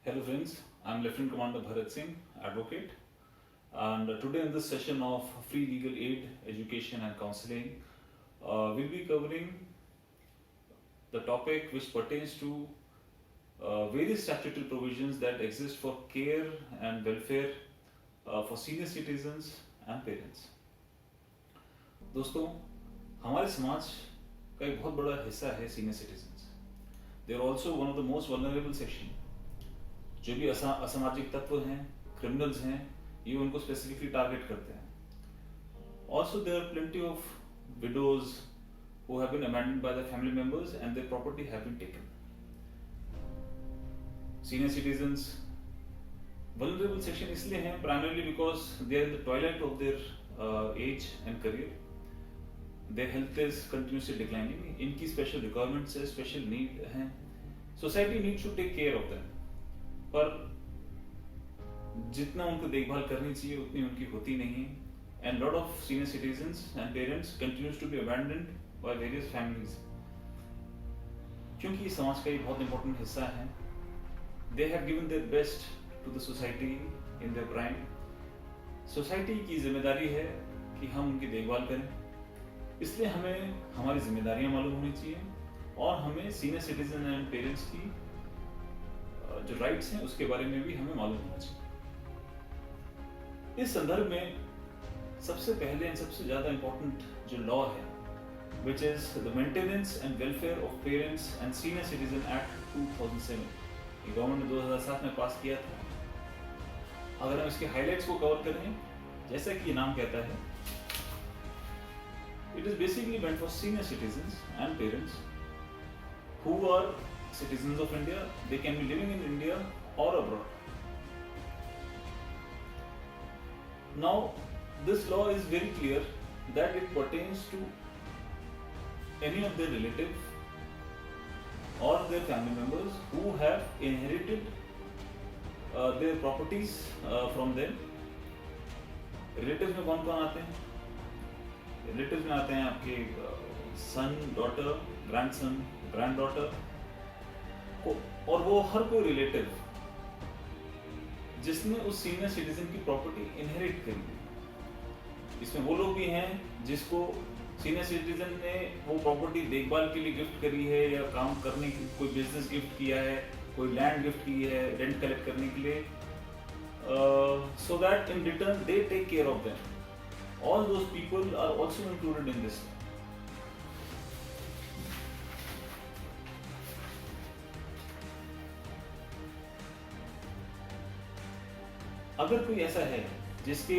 Hello friends, I'm Lieutenant Commander Bharat Singh, advocate, and today in this session of free legal aid, education and counseling, we'll be covering the topic which pertains to various statutory provisions that exist for care and welfare for senior citizens and parents. दोस्तों, हमारे समाज का एक बहुत बड़ा हिस्सा है senior citizens. They are also one of the most vulnerable section. जो भी असामाजिक तत्व हैं, क्रिमिनल्स हैं, ये उनको स्पेसिफिकली टारगेट करते हैं. Also there are plenty of widows who have been abandoned by their family members and their property have been taken. Senior citizens vulnerable section इसलिए हैं primarily because they are in the twilight of their age and career. Their health is continuously declining. इनकी special requirements है, special need हैं. Society needs to take care of them. पर जितना उनको देखभाल करनी चाहिए उतनी उनकी होती नहीं. And lot of senior citizens and parents continues to be abandoned by various families. क्योंकि समाज का ये बहुत important हिस्सा है. They have given their best to the society in their prime. Society की जिम्मेदारी है कि हम उनकी देखभाल करें. इसलिए हमें हमारी जिम्मेदारियां मालूम होनी चाहिए और हमें सीनियर सिटीजन एंड पेरेंट्स की जो राइट्स हैं उसके बारे में भी हमें मालूम होना चाहिए. इस संदर्भ में सबसे पहले और सबसे ज्यादा इम्पोर्टेंट जो लॉ है, which is the Maintenance and Welfare of Parents and Senior Citizen Act 2007. ये गवर्नमेंट ने 2007 में पास किया था. अगर हम इसके हाइलाइट्स को कवर करें, जैसा कि ये नाम कहता है, it is basically meant for senior citizens and parents who are citizens of India. They can be living in India or abroad. Now, this law is very clear that it pertains to any of their relatives or their family members who have inherited their properties from them. Relatives में कौन कौन आते हैं? Relatives में आते हैं आपके son, daughter, grandson, granddaughter, और वो हर कोई रिलेटिव जिसने उस सीनियर सिटीजन की प्रॉपर्टी इनहेरिट करी. इसमें वो लोग भी हैं जिसको सीनियर सिटीजन ने वो प्रॉपर्टी देखभाल के लिए गिफ्ट करी है या काम करने की कोई बिजनेस गिफ्ट किया है, कोई लैंड गिफ्ट की है रेंट कलेक्ट करने के लिए, so that in return they take care of them. All those people are also included in this. अगर कोई ऐसा है जिसके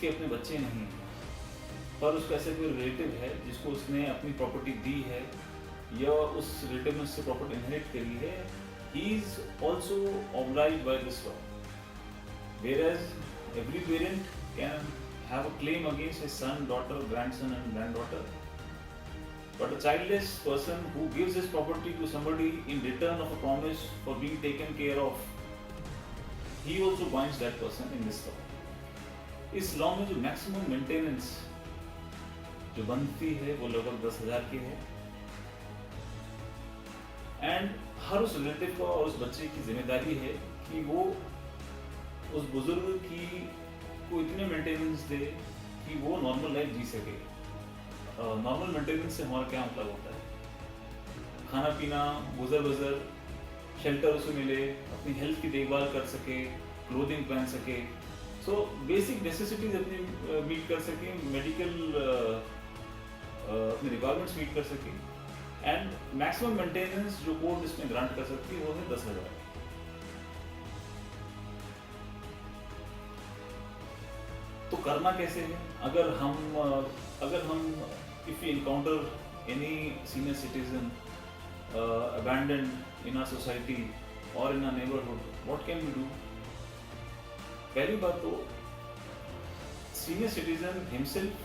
अपने बच्चे नहीं हैं, पर उसका ऐसा कोई रिलेटिव है जिसको उसने अपनी प्रॉपर्टी दी है या उस रिलेटिव ने उससे प्रॉपर्टी इनहेरिट करी है, he is also obliged by this law. Whereas every parent can have a claim against his son, daughter, grandson and granddaughter, but a childless person who gives his property to somebody in return of a promise for being taken care of, he also binds that person in this law. इस law में जो maximum maintenance जो बनती है वो लगभग 10,000 की है. एंड हर उस रिलेटिव को और उस बच्चे की जिम्मेदारी है कि वो उस बुजुर्ग की को इतने मेंटेनेंस दे कि वो नॉर्मल लाइफ जी सके. नॉर्मल मेंटेनेंस से हमारा क्या मतलब होता है? खाना पीना, गुजर शेल्टर उसे मिले, अपनी हेल्थ की देखभाल कर सके, क्लोथिंग पहन सके, सो बेसिक नेसेसिटीज अपनी मीट कर सके, मेडिकल अपने रिक्वायरमेंट्स मीट कर सके. एंड मैक्सिमम मेंटेनेंस जो कोर्ट इसमें ग्रांट कर सकती है वो है 10,000. तो करना कैसे है? अगर हम if you encounter any senior citizen abandoned in our society or in our neighborhood, what can we do? पहली बात तो senior citizen himself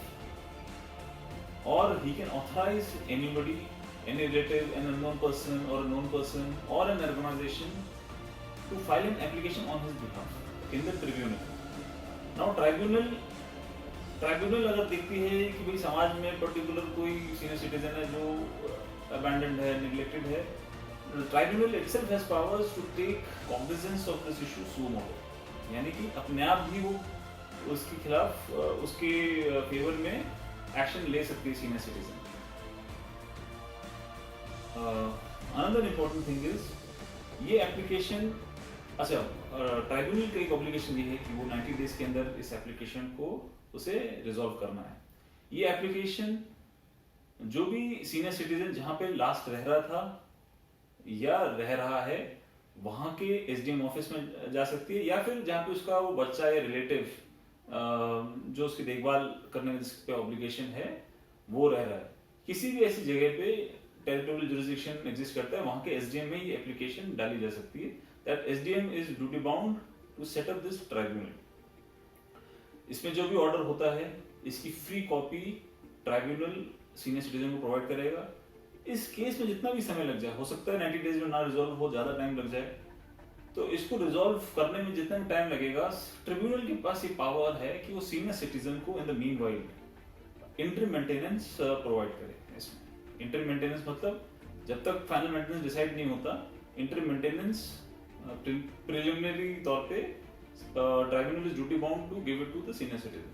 or he can authorize anybody, any relative, an unknown person or a known person or an organization to file an application on his behalf in the tribunal. Now tribunal अगर देखती है कि भाई समाज में particular कोई senior citizen है जो abandoned है, neglected है, the tribunal itself has powers to take cognizance of this issue suo motu, यानी कि अपने आप भी वो उसके खिलाफ उसके फेवर में एक्शन ले सकती है senior citizen. Another important thing is ये एप्लीकेशन, अच्छा ट्राइब्यूनल का एक ऑब्लिगेशन ये है कि वो 90 डेज के अंदर इस एप्लीकेशन को उसे रिजॉल्व करना है। ये एप्लीकेशन जो भी सीनियर सिटीजन जहाँ पे लास्ट रह रहा था या रह रहा है वहाँ के एसडीएम ऑफिस में जा सकती है, या फिर जहाँ पे उसका वो बच्चा या रिलेटिव जो उसकी देखभाल करने में जिस पे ऑब्लिगेशन है वो रह रहा है। किसी भी ऐसी जगह पे टेरिटोरियल जुरिसडिक्शन एग्जिस्ट करता है वहाँ के एसडीएम में ये एप्लीकेशन डाली जा सकती है। That SDM is duty bound to set up this tribunal. इसमें जो भी ऑर्डर होता है इसकी free copy tribunal senior citizen को प्रोवाइड करेगा। इस केस में जितना भी समय लग जाए, हो सकता है 90 डेज में ना रिजॉल्व हो, ज्यादा टाइम लग जाए, तो इसको रिजॉल्व करने में जितना भी टाइम लगेगा ट्रिब्यूनल के पास ये पावर है कि वो सीनियर सिटीजन को in the meanwhile interim maintenance provide करे। इसमें इंटरिम मेंटेनेंस मतलब जब तक फाइनल मेंटेनेंस डिसाइड नहीं होता, इंटरिम मेंटेनेंस प्रिलिमिनरी तौर पे tribunal is duty bound to give it to the senior citizen.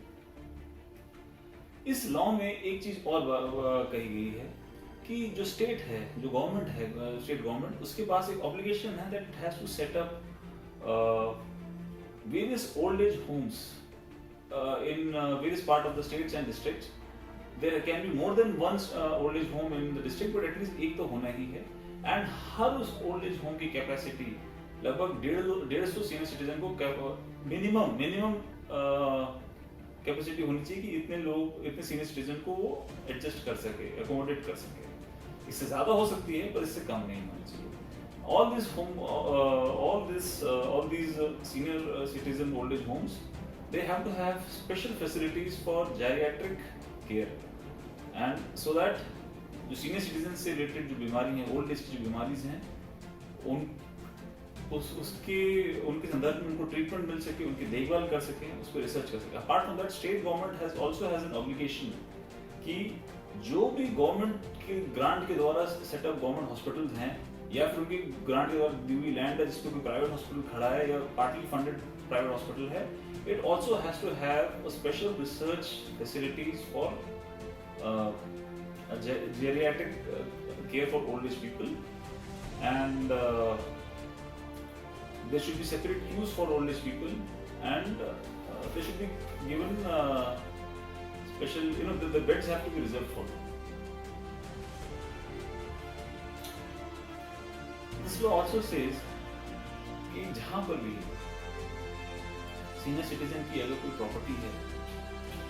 इस लॉ में एक चीज और कही गई है कि जो स्टेट है, जो गवर्नमेंट है, स्टेट गवर्नमेंट, उसके पास एक ऑब्लिगेशन है that has to set up various old age homes in various part of the states and districts. There can be more than one old age home in the district, but at least एक तो होना ही है। And हर उस old age home की capacity लगभग 150 senior citizen को minimum capacity होनी चाहिए कि इतने लोग, इतने सीनियर सिटीजन को वो एडजस्ट कर सके, अकोमोडेट कर सके। इससे ज्यादा हो सकती है पर इससे कम नहीं होनी चाहिए। All these senior citizen old age homes, they have to have special facilities for geriatric care, and so that जो सीनियर सिटीजन से रिलेटेड जो बीमारी हैं, ओल्ड एज की जो बीमारीज हैं, उनके संदर्भ में उनको ट्रीटमेंट मिल सके, उनकी देखभाल कर सके, उसको रिसर्च कर सके। Apart from that, state government has an obligation कि जो भी गवर्नमेंट के ग्रांट के द्वारा सेटअप गवर्नमेंट हॉस्पिटल्स हैं या फिर उनकी ग्रांट के द्वारा दी हुई लैंड है जिसपे कोई प्राइवेट हॉस्पिटल खड़ा है या पार्टली फंडेड प्राइवेट हॉस्पिटल है, it also has to have a special research facilities for geriatric care for old age people, and there should be separate queues for old age people, and they should be given special, the beds have to be reserved for them. This law also says कि जहाँ पर भी senior citizen की अगर कोई property है,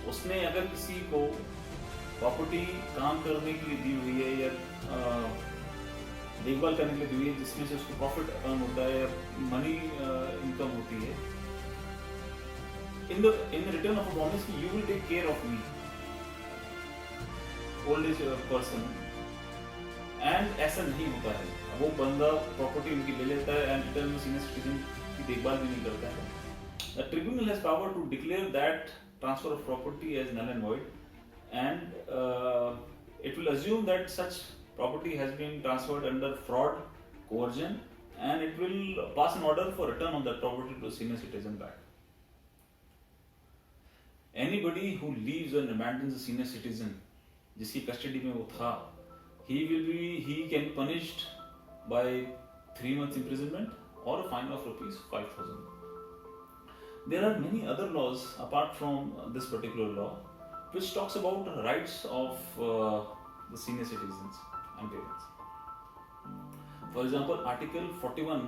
उसने अगर किसी को प्रॉपर्टी काम करने के लिए दी हुई है या देखभाल करने के लिए दी हुई है जिसमें से उसको प्रॉफिट अर्न होता है या मनी इनकम होती है, in return of a promise कि you will take care of me, old age person, and ऐसा नहीं होता है। वो बंदा प्रॉपर्टी उनकी ले लेता है एंड रिटर्न में सीनियर सिटीजन की देखभाल भी नहीं करता है। The tribunal has power to declare that transfer of property as null and void, and it will assume that such property has been transferred under fraud, coercion, and it will pass an order for return of that property to the senior citizen back. Anybody who leaves and abandons a senior citizen, जिसकी custody में वो था, he can be punished by 3 months imprisonment or a fine of ₹5,000. There are many other laws apart from this particular law which talks about the rights of the senior citizens and parents. For example, Article 41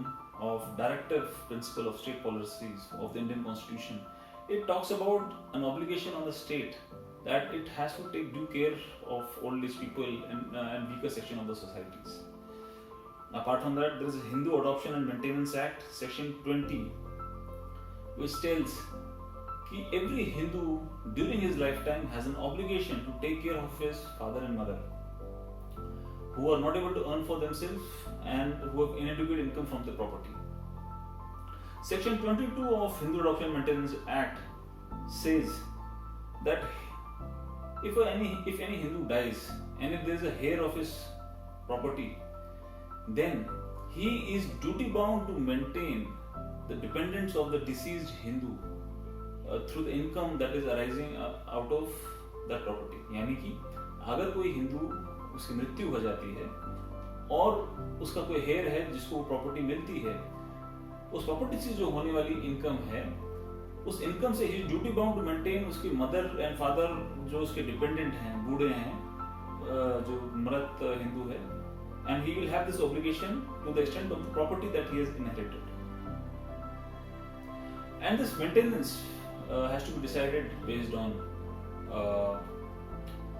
of Directive Principle of State Policies of the Indian Constitution, it talks about an obligation on the state that it has to take due care of old age people and weaker section of the societies. Apart from that, there is a Hindu Adoption and Maintenance Act, Section 20, which tells कि every Hindu during his lifetime has an obligation to take care of his father and mother who are not able to earn for themselves and who have inadequate income from their property. Section 22 of Hindu Adoption and Maintenance Act says that if any Hindu dies and if there is a heir of his property, then he is duty bound to maintain the dependence of the deceased Hindu through the income that is arising out of that property. यानी कि अगर कोई हिंदू उसकी मृत्यु हो जाती है और उसका कोई हेयर है जिसको वो प्रॉपर्टी मिलती है, उस प्रॉपर्टी से जो होने वाली इनकम है, उस इनकम से ही ड्यूटी बाउंड टू मेंटेन उसकी मदर एंड फादर जो उसके डिपेंडेंट हैं, बूढ़े हैं, जो मृत हिंदू है, and he will have this obligation to the extent of the property that he has inherited. And this maintenance has to be decided based on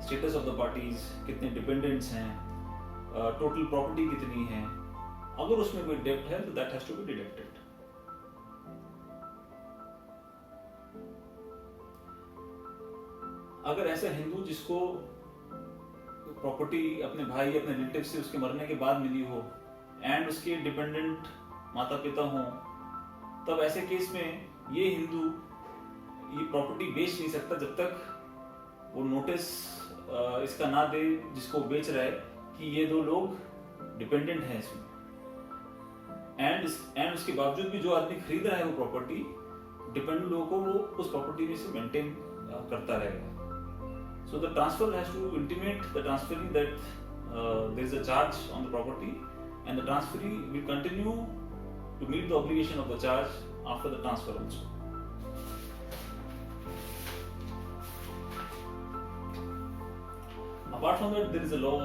status of the parties, कितने dependents हैं, total property कितनी है. अगर उसमें कोई डेब्ट है तो that has to be deducted. अगर ऐसा हिंदू जिसको प्रॉपर्टी अपने भाई अपने रिलेटिव से उसके मरने के बाद मिली हो एंड उसके डिपेंडेंट माता पिता हो, तब ऐसे केस में ये हिंदू ये प्रॉपर्टी बेच नहीं सकता जब तक वो नोटिस इसका ना दे जिसको बेच रहा है कि ये दो लोग डिपेंडेंट हैं इसमें. एंड उसके बावजूद भी जो आदमी खरीद रहा है वो प्रॉपर्टी, डिपेंडेंट लोगों को वो उस प्रॉपर्टी में से मेंटेन करता रहेगा. So the transfer has to intimate the transferee that there is a charge on the property, and the transferee will continue to meet the obligation of the charge after the transfer also. Apart from that, there is a law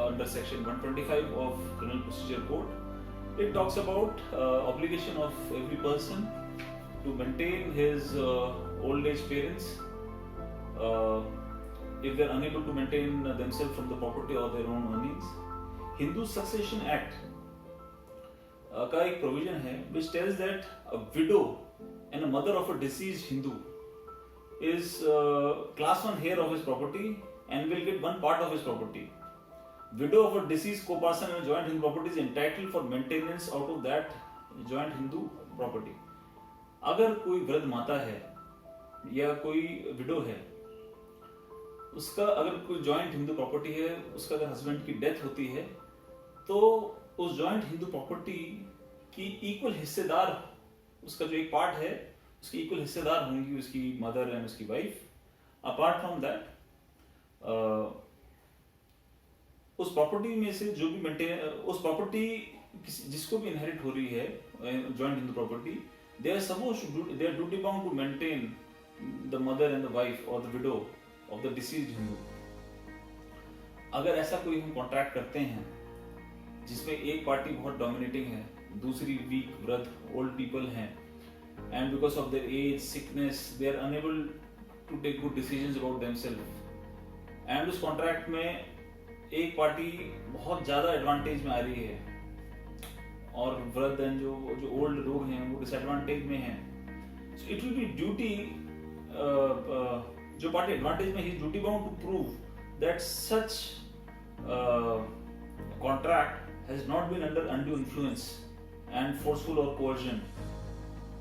under section 125 of Criminal Procedure Code. It talks about obligation of every person to maintain his old age parents if they are unable to maintain themselves from the property or their own earnings. Hindu Succession Act का एक provision है which tells that a widow and a mother of a deceased Hindu is class 1 heir of his property and will get one part of his property. Widow of a deceased co-person in a joint Hindu property is entitled for maintenance out of that joint Hindu property. अगर कोई वृद्ध माता है या कोई window है, उसका अगर कोई जॉइंट हिंदू प्रॉपर्टी है, उसका अगर हस्बैंड की डेथ होती है तो उस जॉइंट हिंदू प्रॉपर्टी की इक्वल हिस्सेदार, उसका जो एक पार्ट है उसकी इक्वल हिस्सेदार होंगी उसकी मदर एंड उसकी वाइफ. अपार्ट फ्रॉम दैट उस प्रॉपर्टी में से जो भी मेंटेन, उस प्रॉपर्टी जिसको भी इनहेरिट हो रही है joint Hindu property, they are supposed to they are duty bound to maintain the mother and the wife or the widow of the deceased Hindu. अगर ऐसा कोई हम कॉन्ट्रैक्ट करते हैं जिसमें एक पार्टी बहुत डोमिनेटिंग है, दूसरी वीक वृद्ध ओल्ड पीपल हैं, and because of their age sickness they are unable to take good decisions about themselves, and उस कॉन्ट्रैक्ट में एक पार्टी बहुत ज्यादा एडवांटेज में आ रही है और वृद्ध एंड जो ओल्ड लोग हैं वो डिसएडवांटेज में हैं. So it will be duty, जो पार्टी एडवांटेज में ही duty bound to prove that such contract has not been under undue influence and forceful और कोअर्जन.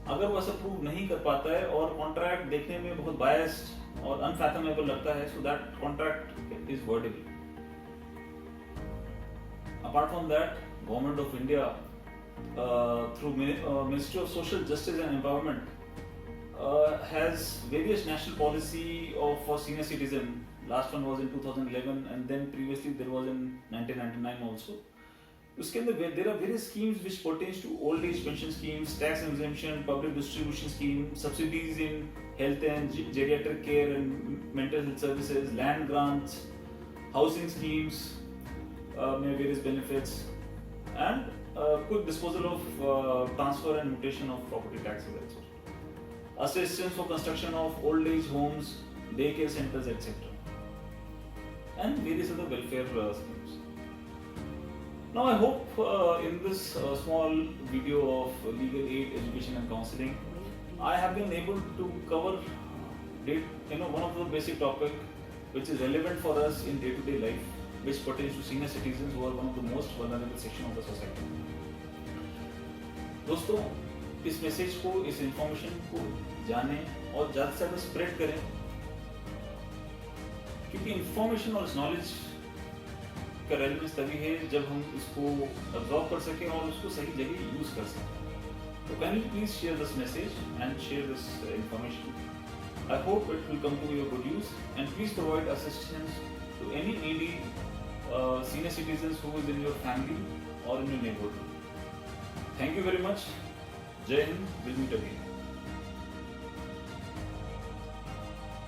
अगर वो ऐसा प्रूव नहीं कर पाता है और कॉन्ट्रैक्ट देखने में बहुत बायस्ड और अनफैथमेबल लगता है, so that contract is voidable. Apart from that, government of India through Ministry of Social Justice and Empowerment has various national policy for senior citizen. Last one was in 2011 and then previously there was in 1999 also. उसके अंदर there are various schemes which pertains to old age pension schemes, tax exemption, public distribution scheme, subsidies in health and geriatric care and mental health services, land grants, housing schemes, various benefits, and quick disposal of transfer and mutation of property taxes also. Assistance for construction of old age homes, daycare centers, etc. And various other welfare schemes. Now I hope in this small video of legal aid, education and counseling, I have been able to cover one of the basic topic which is relevant for us in day-to-day life, which pertains to senior citizens who are one of the most vulnerable section of the society. दोस्तों, इस message को, इस information को जाने और ज़्यादा से ज़्यादा स्प्रेड करें, क्योंकि इंफॉर्मेशन और नॉलेज का रेलेवेंस तभी है जब हम इसको अब्जॉर्व कर सकें और उसको सही जगह यूज कर सकें. So kindly please share this message and share this information. I hope it will come to your good use, and please provide assistance to any needy senior citizens who is in your family or in your neighborhood. Thank you very much. Jai Hind. We'll meet again.